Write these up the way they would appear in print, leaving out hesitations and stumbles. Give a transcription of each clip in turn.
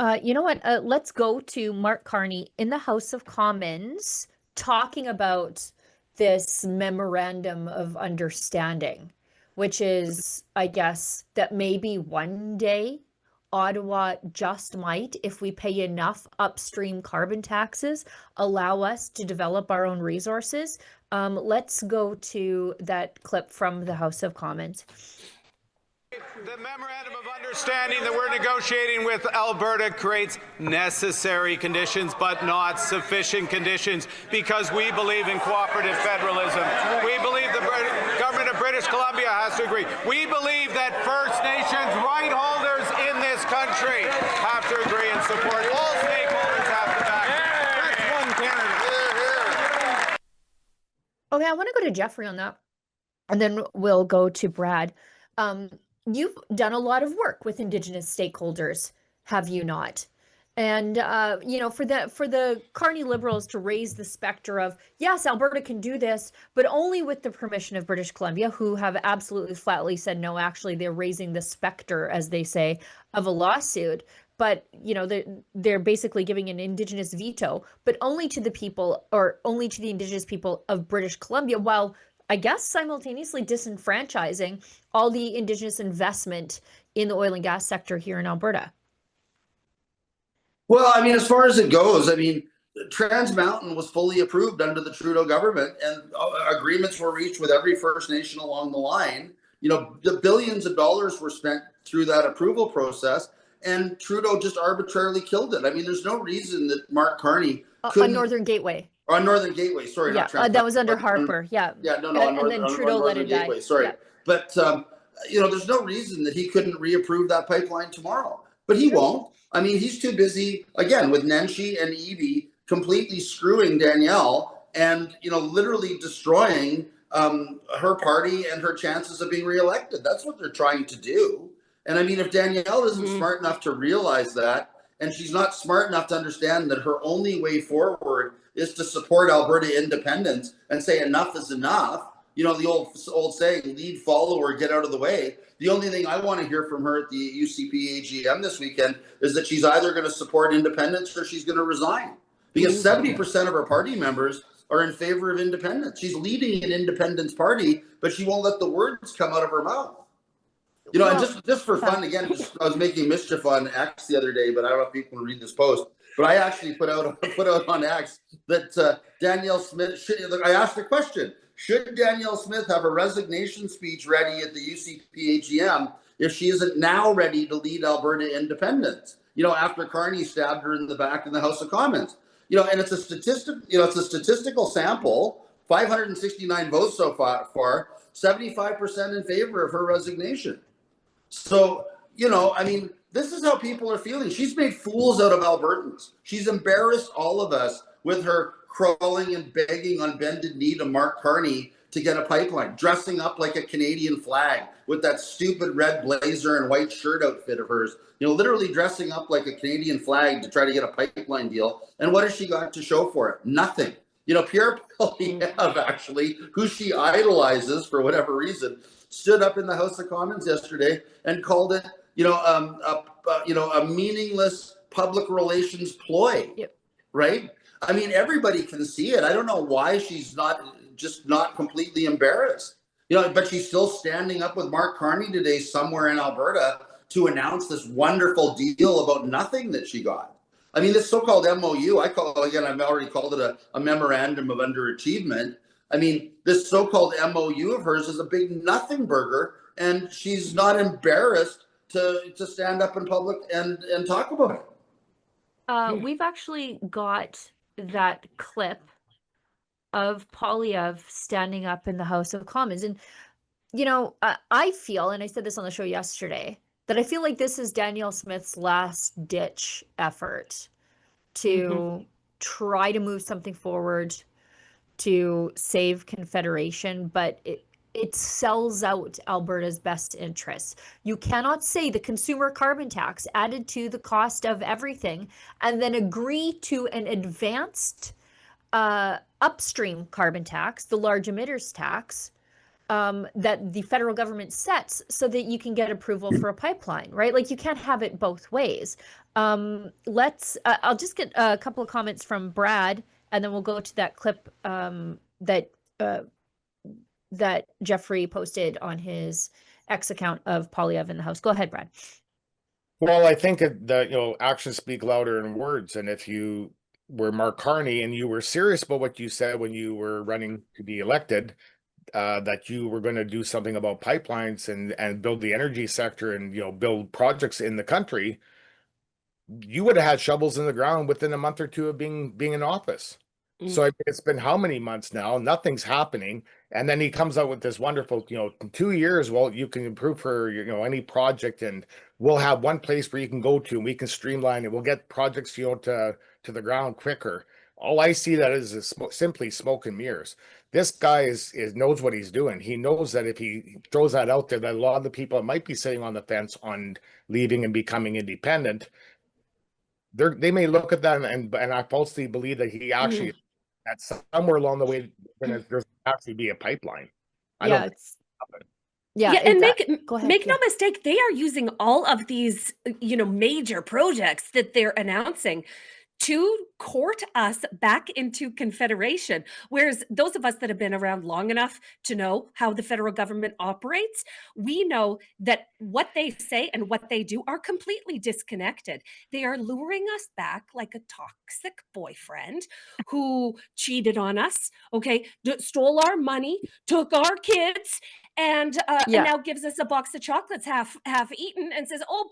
You know what? Let's go to Mark Carney in the House of Commons talking about this memorandum of understanding, which is, I guess, that maybe one day Ottawa just might, if we pay enough upstream carbon taxes, allow us to develop our own resources. Let's go to that clip from the House of Commons. The memorandum of understanding that we're negotiating with Alberta creates necessary conditions but not sufficient conditions because we believe in cooperative federalism. We believe the government of British Columbia has to agree. We believe that First Nations right holders in this country have to agree and support. All stakeholders have to back. That's one Canada. Okay, I want to go to Jeffrey on that, and then we'll go to Brad. You've done a lot of work with Indigenous stakeholders, have you not? And for the Carney Liberals to raise the specter of, yes, Alberta can do this, but only with the permission of British Columbia, who have absolutely flatly said no. Actually, they're raising the specter, as they say, of a lawsuit. But they're basically giving an Indigenous veto, but only to the people, or only to the Indigenous people of British Columbia, while I guess simultaneously disenfranchising all the Indigenous investment in the oil and gas sector here in Alberta. Well, I mean, as far as it goes, I mean, Trans Mountain was fully approved under the Trudeau government, and agreements were reached with every First Nation along the line. The billions of dollars were spent through that approval process, and Trudeau just arbitrarily killed it. I mean, there's no reason that Mark Carney couldn't. On Northern Gateway. On Northern Gateway, sorry, yeah, not Trans that was under Harper. Yeah, no, and then Trudeau let it die. Sorry, yeah. But there's no reason that he couldn't reapprove that pipeline tomorrow. But he won't. I mean, he's too busy again with Nenshi and Evie completely screwing Danielle and literally destroying her party and her chances of being reelected. That's what they're trying to do. And I mean, if Danielle isn't smart enough to realize that, and she's not smart enough to understand that her only way forward is to support Alberta independence and say enough is enough. The old saying, lead, follow, or get out of the way. The only thing I want to hear from her at the UCP AGM this weekend is that she's either going to support independence or she's going to resign. Because 70% of her party members are in favor of independence. She's leading an independence party, but she won't let the words come out of her mouth. And just for fun, again, I was making mischief on X the other day, but I don't know if people can read this post. But I actually put out on X that Danielle Smith, I asked the question, should Danielle Smith have a resignation speech ready at the UCP AGM if she isn't now ready to lead Alberta independence? After Carney stabbed her in the back in the House of Commons. And it's a statistical sample, 569 votes so far, 75% in favor of her resignation. So, I mean, this is how people are feeling. She's made fools out of Albertans. She's embarrassed all of us with her crawling and begging on bended knee to Mark Carney to get a pipeline, dressing up like a Canadian flag with that stupid red blazer and white shirt outfit of hers, literally dressing up like a Canadian flag to try to get a pipeline deal. And what has she got to show for it? Nothing. Pierre Poilievre, actually, who she idolizes for whatever reason, stood up in the House of Commons yesterday and called it, a meaningless public relations ploy. Yep. Right? I mean, everybody can see it. I don't know why she's not completely embarrassed. But she's still standing up with Mark Carney today somewhere in Alberta to announce this wonderful deal about nothing that she got. I mean, this so-called MOU, I've already called it a memorandum of underachievement. I mean, this so-called MOU of hers is a big nothing burger, and she's not embarrassed to stand up in public and talk about it. We've actually got that clip of Poilievre standing up in the House of Commons. And, I feel, and I said this on the show yesterday, that I feel like this is Danielle Smith's last ditch effort to try to move something forward to save Confederation, but it sells out Alberta's best interests. You cannot say the consumer carbon tax added to the cost of everything and then agree to an advanced upstream carbon tax, the large emitters tax, that the federal government sets so that you can get approval for a pipeline, right? Like you can't have it both ways. I'll just get a couple of comments from Brad, and then we'll go to that clip that that Jeffrey posted on his X account of Polyev in the House. Go ahead, Brad. Well, I think that, actions speak louder than words. And if you were Mark Carney and you were serious about what you said when you were running to be elected, that you were going to do something about pipelines and build the energy sector and, build projects in the country, you would have had shovels in the ground within a month or two of being in office. So it's been how many months now? Nothing's happening. And then he comes out with this wonderful, in 2 years, well, you can improve for, any project, and we'll have one place where you can go to and we can streamline it. We'll get projects, to the ground quicker. All I see that is simply smoke and mirrors. This guy knows what he's doing. He knows that if he throws that out there, that a lot of the people that might be sitting on the fence on leaving and becoming independent, they may look at that and I falsely believe that he actually that somewhere along the way there's actually be a pipeline. And make no mistake, they are using all of these major projects that they're announcing to court us back into Confederation. Whereas those of us that have been around long enough to know how the federal government operates, we know that what they say and what they do are completely disconnected. They are luring us back like a toxic boyfriend who cheated on us, stole our money, took our kids, and now gives us a box of chocolates half eaten and says, oh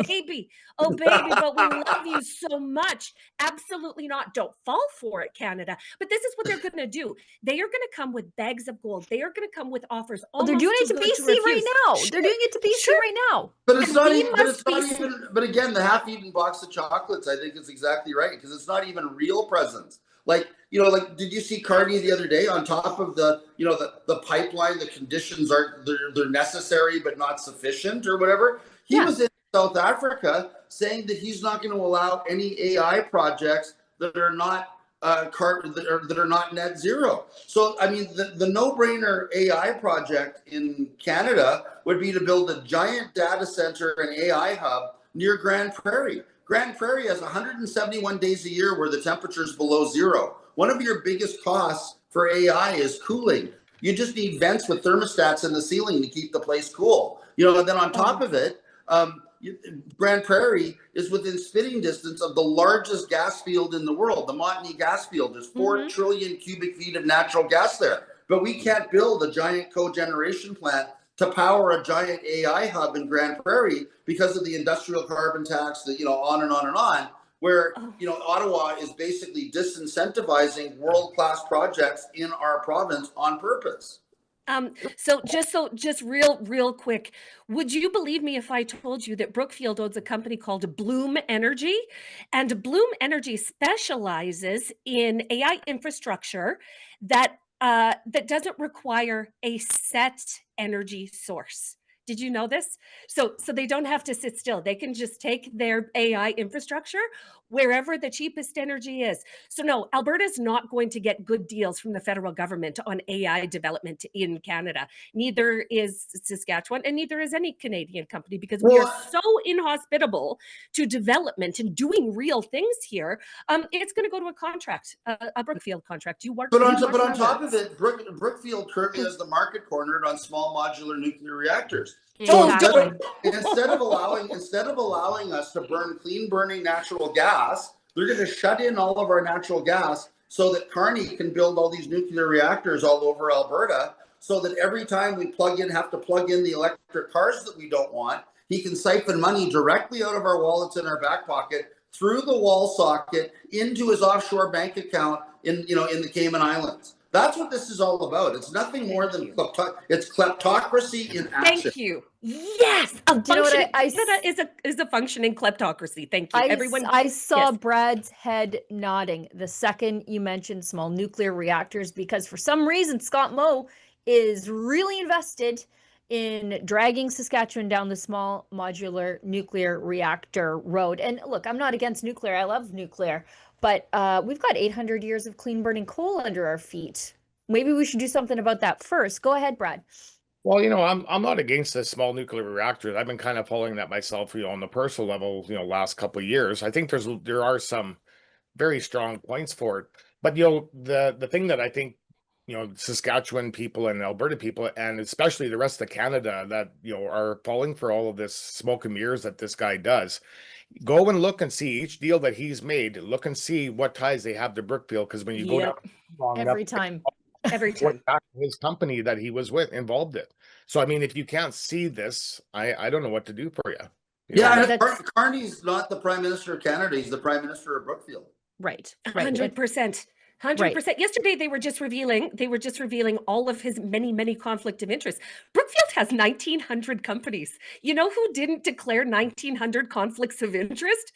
baby, but we love you so much. Absolutely not. Don't fall for it, Canada. But this is what they're going to do. They are going to come with bags of gold. They are going to come with offers. They're doing it to BC right now. They're doing it to BC right now. But it's not even. But again, the half-eaten box of chocolates, I think, is exactly right, because it's not even real presents. Like, did you see Carney the other day on top of the pipeline? The conditions they're necessary but not sufficient, or whatever. He was in South Africa saying that he's not going to allow any AI projects that are not that are not net zero. So, I mean, the no-brainer AI project in Canada would be to build a giant data center and AI hub near Grand Prairie. Grand Prairie has 171 days a year where the temperature is below zero. One of your biggest costs for AI is cooling. You just need vents with thermostats in the ceiling to keep the place cool. And then on top of it, Grand Prairie is within spitting distance of the largest gas field in the world, the Montney gas field. There's 4 trillion cubic feet of natural gas there. But we can't build a giant cogeneration plant to power a giant AI hub in Grand Prairie because of the industrial carbon tax, on and on and on, where, Ottawa is basically disincentivizing world-class projects in our province on purpose. So just real quick, would you believe me if I told you that Brookfield owns a company called Bloom Energy, and Bloom Energy specializes in AI infrastructure that doesn't require a set energy source. Did you know this? So they don't have to sit still. They can just take their AI infrastructure wherever the cheapest energy is. So no, Alberta's not going to get good deals from the federal government on AI development in Canada. Neither is Saskatchewan, and neither is any Canadian company, because we are so inhospitable to development and doing real things here. It's going to go to a contract, a Brookfield contract. But on top of it, Brookfield currently has the market cornered on small modular nuclear reactors. So instead of allowing us to burn clean burning natural gas, they're going to shut in all of our natural gas so that Carney can build all these nuclear reactors all over Alberta, so that every time we have to plug in the electric cars that we don't want, he can siphon money directly out of our wallets in our back pocket through the wall socket into his offshore bank account in the Cayman Islands. That's what this is all about. It's nothing more than kleptocracy in action. Thank you. Yes, is a functioning kleptocracy. Thank you, everyone. I saw Brad's head nodding the second you mentioned small nuclear reactors, because for some reason Scott Moe is really invested in dragging Saskatchewan down the small modular nuclear reactor road. And look, I'm not against nuclear. I love nuclear. But we've got 800 years of clean burning coal under our feet. maybe we should do something about that first. Go ahead, Brad. Well, you know, I'm not against the small nuclear reactors. I've been kind of following that myself, you know, on the personal level, you know, last couple of years. I think there are some very strong points for it. But you know, the thing that I think, you know, Saskatchewan people and Alberta people, and especially the rest of Canada that, you know, are falling for all of this smoke and mirrors that this guy does. Go and look and see each deal that he's made. Look and see what ties they have to Brookfield. Because when you go down Yep. long enough, Every time. Every what time. his company that he was with involved in. So I mean, if you can't see this, I don't know what to do for you. Yeah, that's Carney's not the Prime Minister of Canada. He's the Prime Minister of Brookfield. right. 100%. 100%. Yesterday they were just revealing all of his many conflict of interest. Brookfield has 1,900 companies. You know who didn't declare 1,900 conflicts of interest?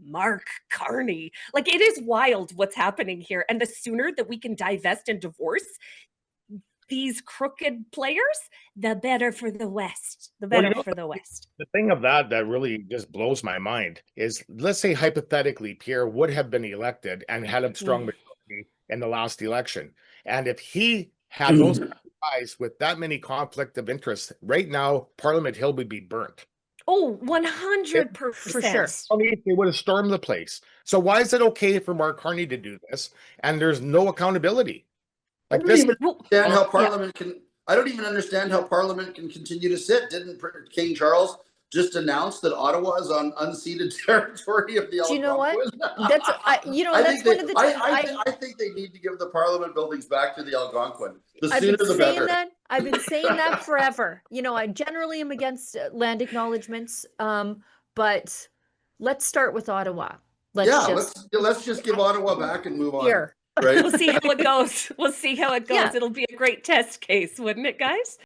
Mark Carney. Like, it is wild what's happening here. And the sooner that we can divest and divorce these crooked players, the better for the West. The better for the West. The thing of that really just blows my mind is, let's say hypothetically Pierre would have been elected and had a strong majority in the last election. And if he had those guys with that many conflict of interest, right now, Parliament Hill would be burnt. Oh, 100%. For sure. I mean, they would have stormed the place. So why is it okay for Mark Carney to do this and there's no accountability? Like this, understand how Parliament can. I don't even understand how Parliament can continue to sit. Didn't King Charles just announce that Ottawa is on unceded territory of the Algonquin? Do you know what? That's you know, that's one of the. I think they need to give the Parliament buildings back to the Algonquin. The sooner the better. I've been saying that forever. You know, I generally am against land acknowledgements, but let's start with Ottawa. Let's just give Ottawa back and move on. Here. Right? We'll see how it goes. We'll see how it goes. Yeah. It'll be a great test case, wouldn't it, guys?